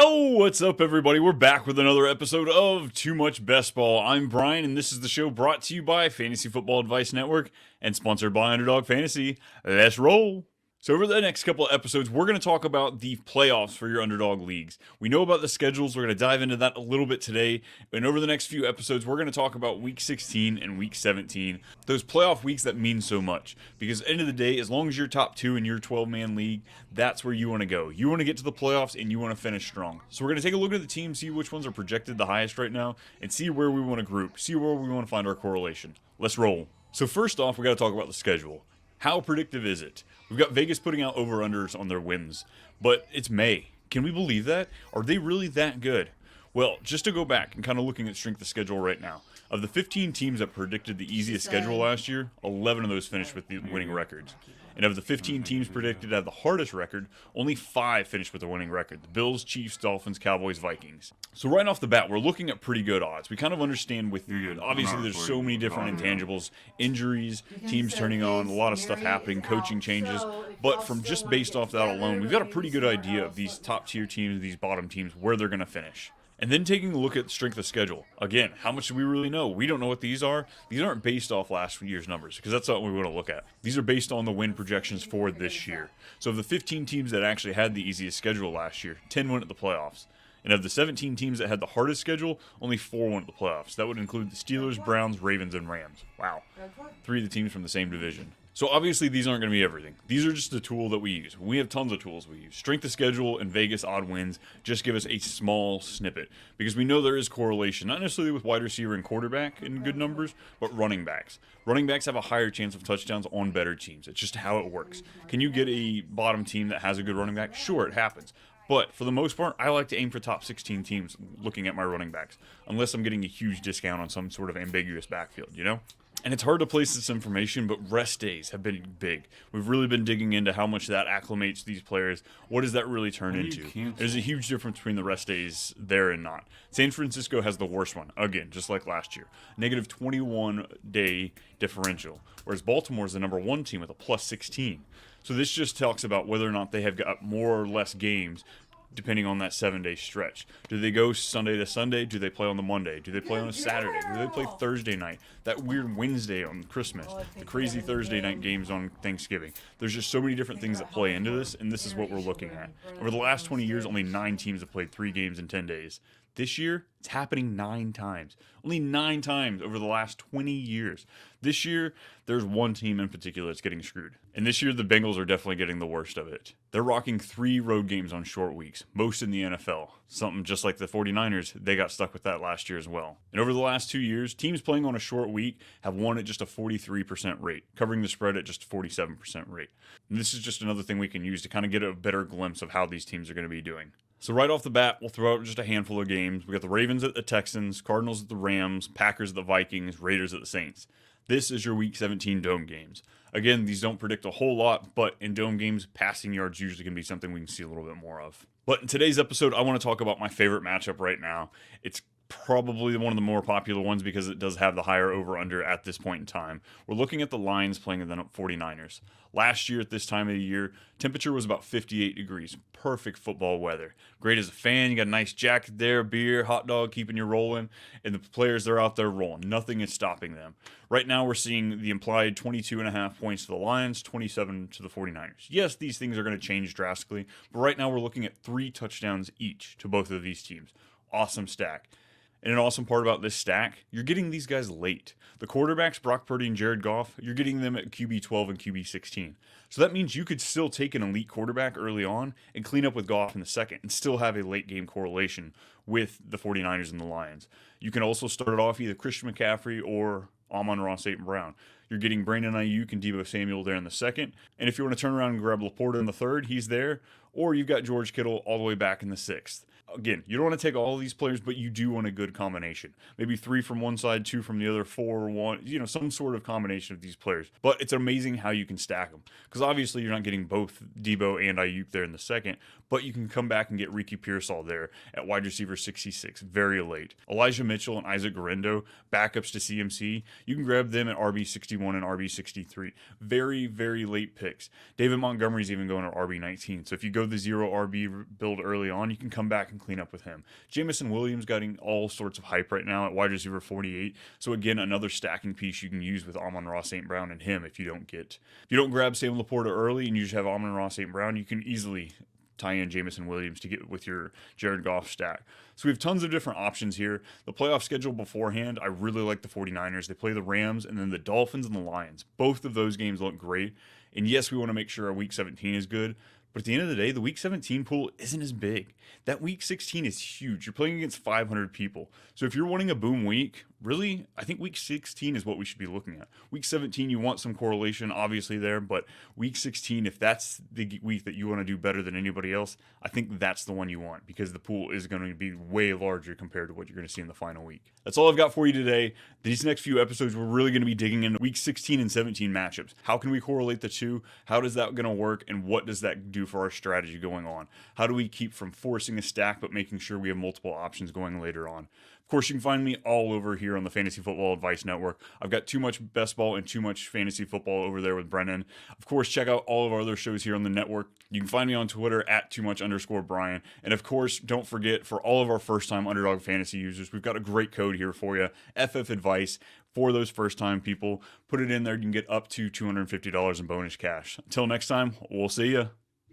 Yo, what's up, everybody? We're back with another episode of Too Much Bestball. I'm Brian, and this is the show brought to you by Fantasy Football Advice Network and sponsored by Underdog Fantasy. Let's roll! So over the next couple of episodes, we're going to talk about the playoffs for your Underdog leagues. We know about the schedules. We're going to dive into that a little bit today. And over the next few episodes, we're going to talk about Week 16 and Week 17. Those playoff weeks that mean so much. Because at the end of the day, as long as you're top 2 in your 12-man league, that's where you want to go. You want to get to the playoffs and you want to finish strong. So we're going to take a look at the team, see which ones are projected the highest right now, and see where we want to group, see where we want to find our correlation. Let's roll. So first off, we got to talk about the schedule. How predictive is it? We've got Vegas putting out over-unders on their wins, but it's May. Can we believe that? Are they really that good? Well, just to go back and kind of looking at strength of schedule right now, of the 15 teams that predicted the easiest schedule last year, 11 of those finished with the winning records. And of the 15 teams predicted to have the hardest record, only 5 finished with a winning record. The Bills, Chiefs, Dolphins, Cowboys, Vikings. So right off the bat, we're looking at pretty good odds. We kind of understand with, obviously there's so many different intangibles, injuries, teams turning on, a lot of stuff happening, coaching changes. But from just based off that alone, we've got a pretty good idea of these top tier teams, these bottom teams, where they're going to finish. And then taking a look at strength of schedule. Again, how much do we really know? We don't know what these are. These aren't based off last year's numbers, because that's not what we want to look at. These are based on the win projections for this year. So of the 15 teams that actually had the easiest schedule last year, 10 went at the playoffs. And of the 17 teams that had the hardest schedule, only 4 went at the playoffs. That would include the Steelers, Browns, Ravens, and Rams. Wow. 3 of the teams from the same division. So obviously these aren't going to be everything. These are just the tool that we use. We have tons of tools we use. Strength of schedule and Vegas odd wins just give us a small snippet because we know there is correlation, not necessarily with wide receiver and quarterback in good numbers, but running backs. Running backs have a higher chance of touchdowns on better teams. It's just how it works. Can you get a bottom team that has a good running back? Sure, it happens. But for the most part, I like to aim for top 16 teams looking at my running backs, unless I'm getting a huge discount on some sort of ambiguous backfield, you know? And it's hard to place this information, but rest days have been big. We've really been digging into how much that acclimates these players. What does that really turn into? There's a huge difference between the rest days there and not. San Francisco has the worst one, again, just like last year. Negative 21-day differential, whereas Baltimore is the number 1 team with a plus 16. So this just talks about whether or not they have got more or less games depending on that 7-day stretch. Do they go Sunday to Sunday? Do they play on the Monday? Do they play on a Saturday? Do they play Thursday night? That weird Wednesday on Christmas. The crazy Thursday night games on Thanksgiving. There's just so many different things that play into this, and this is what we're looking at. Over the last 20 years, only 9 teams have played 3 games in 10 days. This year, it's happening 9 times. Only 9 times over the last 20 years. This year, there's one team in particular that's getting screwed. And this year, the Bengals are definitely getting the worst of it. They're rocking 3 road games on short weeks, most in the NFL. Something just like the 49ers, they got stuck with that last year as well. And over the last 2 years, teams playing on a short week have won at just a 43% rate, covering the spread at just a 47% rate. And this is just another thing we can use to kind of get a better glimpse of how these teams are going to be doing. So right off the bat, we'll throw out just a handful of games. We got the Ravens at the Texans, Cardinals at the Rams, Packers at the Vikings, Raiders at the Saints. This is your Week 17 dome games. Again, these don't predict a whole lot, but in dome games, passing yards usually can be something we can see a little bit more of. But in today's episode, I want to talk about my favorite matchup right now. It's probably one of the more popular ones because it does have the higher over-under at this point in time. We're looking at the Lions playing the 49ers. Last year at this time of the year, temperature was about 58 degrees. Perfect football weather. Great as a fan. You got a nice jacket there, beer, hot dog, keeping you rolling. And the players, they're out there rolling. Nothing is stopping them. Right now, we're seeing the implied 22.5 points to the Lions, 27 to the 49ers. Yes, these things are going to change drastically, but right now we're looking at 3 touchdowns each to both of these teams. Awesome stack. And an awesome part about this stack, you're getting these guys late. The quarterbacks, Brock Purdy and Jared Goff, you're getting them at QB 12 and QB 16. So that means you could still take an elite quarterback early on and clean up with Goff in the second and still have a late game correlation with the 49ers and the Lions. You can also start it off either Christian McCaffrey or Amon-Ra St. Brown. You're getting Brandon Ayuk and Deebo Samuel there in the second. And if you want to turn around and grab Laporta in the third, he's there. Or you've got George Kittle all the way back in the 6th. Again, you don't want to take all of these players, but you do want a good combination. Maybe 3 from one side, 2 from the other, 4, 1, some sort of combination of these players. But it's amazing how you can stack them. Because obviously you're not getting both Deebo and Ayuk there in the second, but you can come back and get Ricky Pearsall there at wide receiver 66, very late. Elijah Mitchell and Isaac Guerrero, backups to CMC, you can grab them at RB 61 and RB 63. Very, very late picks. David Montgomery's even going to RB 19. So if you go the 0 RB build early on, you can come back and clean up with him. Jamison Williams getting all sorts of hype right now at wide receiver 48. So again, another stacking piece you can use with Amon-Ra St. Brown and him if you don't grab Sam Laporta early and you just have Amon-Ra St. Brown, you can easily tie in Jamison Williams to get with your Jared Goff stack. So we have tons of different options here. The playoff schedule beforehand, I really like the 49ers. They play the Rams and then the Dolphins and the Lions. Both of those games look great. And yes, we want to make sure our Week 17 is good. But at the end of the day, the Week 17 pool isn't as big. That Week 16 is huge. You're playing against 500 people. So if you're wanting a boom week, really, I think Week 16 is what we should be looking at. Week 17, you want some correlation, obviously, there. But Week 16, if that's the week that you want to do better than anybody else, I think that's the one you want because the pool is going to be way larger compared to what you're going to see in the final week. That's all I've got for you today. These next few episodes, we're really going to be digging into Week 16 and 17 matchups. How can we correlate the two? How does that going to work? And what does that do for our strategy going on? How do we keep from forcing a stack but making sure we have multiple options going later on? Of course, you can find me all over here on the Fantasy Football Advice Network. I've got Too Much Best Ball and Too Much Fantasy Football over there with Brennan. Of course, check out all of our other shows here on the network. You can find me on Twitter at @TooMuch_Brian. And of course, don't forget, for all of our first-time Underdog Fantasy users, we've got a great code here for you, FF Advice. For those first-time people, put it in there. You can get up to $250 in bonus cash. Until next time, we'll see ya.